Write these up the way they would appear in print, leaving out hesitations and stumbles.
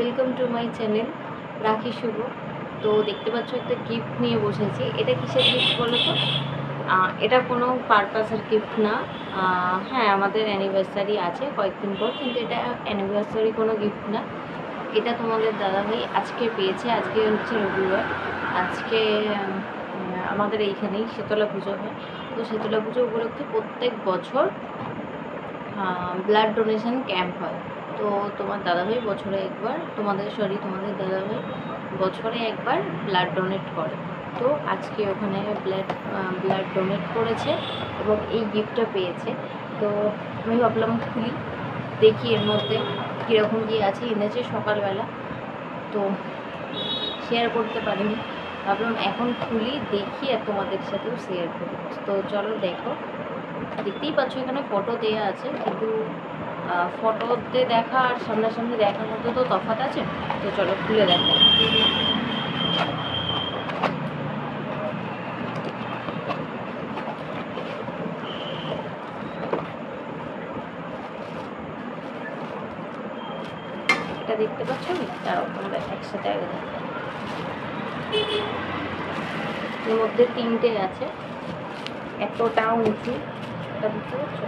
Welcome to my channel রাখি শুভ। তো দেখতে পাচ্ছ একটা গিফট নিয়ে বসেছি। এটা কিসের গিফট বলো তো? এটা কোনো পারপাসের গিফট না। হ্যাঁ, আমাদের অ্যানিভার্সারি আছে কয়েকদিন পর, কিন্তু এটা অ্যানিভার্সারি কোনো গিফট না। এটা তোমাদের দাদাভাই আজকে পেয়েছে। আজকে হচ্ছে রবিবার। আজকে আমাদের এইখানেই শীতলা পুজো হয়। তো শীতলা পুজো উপলক্ষে প্রত্যেক বছর ব্লাড ডোনেশন ক্যাম্প হয়। তো তোমার দাদাভাই বছরে একবার তোমাদের দাদাভাই বছরে একবার ব্লাড ডোনেট করে। তো আজকে ওখানে ব্লাড ডোনেট করেছে এবং এই গিফটটা পেয়েছে। তো আমি ভাবলাম খুলি, দেখি এর মধ্যে কীরকম কী আছে। এনেছে সকালবেলা, তো শেয়ার করতে পারিনি। ভাবলাম এখন খুলি, দেখি আর তোমাদের সাথেও শেয়ার করি। তো চলো দেখো। দেখতেই পাচ্ছ এখানে ফটো দেওয়া আছে, কিন্তু ফটোতে দেখা আর সামনাসামনি দেখার মধ্যে তো তফাৎ আছে। তো চলো খুলে দেখো। এটা দেখতে পাচ্ছ? তাও তোমরা একসাথে আগে দেখো। এর মধ্যে তিনটে আছে, এতটা উঁচু, এটা বুঝতে পারছো?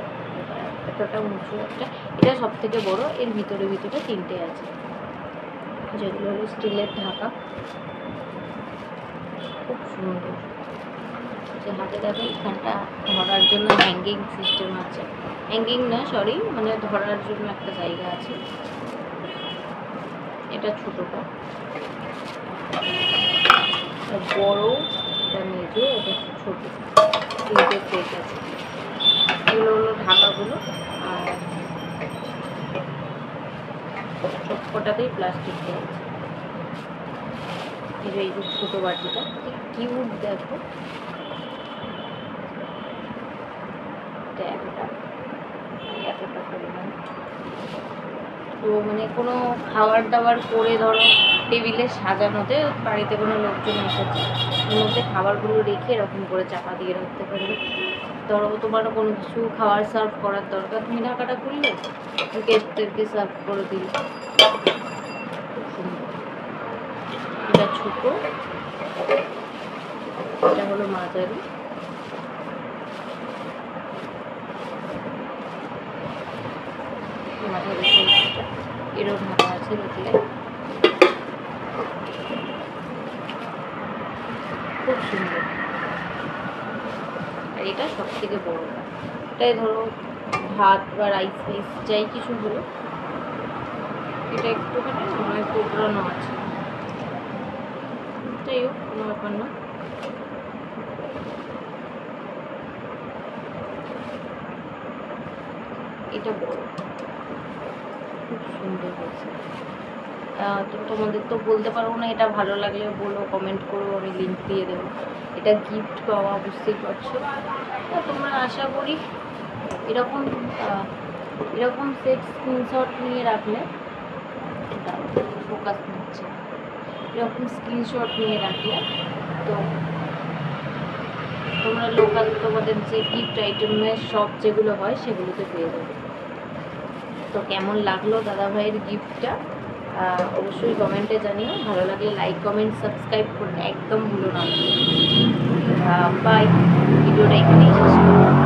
এতটা উঁচু একটা, এটা সব থেকে বড়। এর ভিতরে তিনটে আছে, যেগুলো হলো স্টিলের ঢাকা। খুব সুন্দর। যে হাতে দেখো এখানটা ধরার জন্য হ্যাঙ্গিং সিস্টেম আছে। হ্যাঙ্গিং না, সরি, মানে ধরার জন্য একটা জায়গা আছে। এটা ছোটোটা, বড়, এটা মেজো, এটা ছোটো। তিনটে সেট আছে। এগুলো হলো ঢাকাগুলো, আর সবকটাতেই প্লাস্টিক দেওয়া আছে। এই যে ছোটো বাটিটা কি কিউট দেখো। এতটা পরিমাণ। তো মানে কোনো খাবার দাবার করে ধরো টেবিলে সাজানোতে, বাড়িতে কোনো লোকজন এসেছে, এর মধ্যে খাবারগুলো রেখে এরকম করে চাপা দিয়ে রাখতে পারবে। ধরো তোমারও কোনো কিছু খাবার সার্ভ করার দরকার, তুমি ঢাকাটা খুললে গেস্টদেরকে সার্ভ করে দিলে। খুব সুন্দর। এটা ছোটো, এটা হলো মাঝারি, সাইজটা। এরও ঢাকা আছে দেখলে, খুব সুন্দর। আর এটা সব থেকে বড়টা। এটাই ধরো ভাত বা রাইস যাই কিছু হলো। এটা একটুখানি অনেক কোবরানো আছে, যাই হোক কোনো ব্যাপার না। এটা বড়, খুব সুন্দর হয়েছে। তো তোমাদের তো বলতে পারবো না, এটা ভালো লাগলে বলো, কমেন্ট করো, আমি লিঙ্ক দিয়ে দেবো। এটা গিফট পাওয়া, বুঝতেই পারছো। তোমরা আশা করি এরকম সেট স্ক্রিনশট নিয়ে রাখলে, ফোকাস নিচ্ছে, এরকম স্ক্রিনশট নিয়ে রাখলে তো তোমরা লোকাল তোমাদের যে গিফট আইটেমের শপ যেগুলো হয় সেগুলোতে পেয়ে যাবে। তো কেমন লাগলো দাদাভাইয়ের গিফটটা অবশ্যই কমেন্টে জানিও। ভালো লাগলে লাইক, কমেন্ট, সাবস্ক্রাইব করতে একদম ভুলো না। বাই। ভিডিওটা এখানেই শেষ করবো।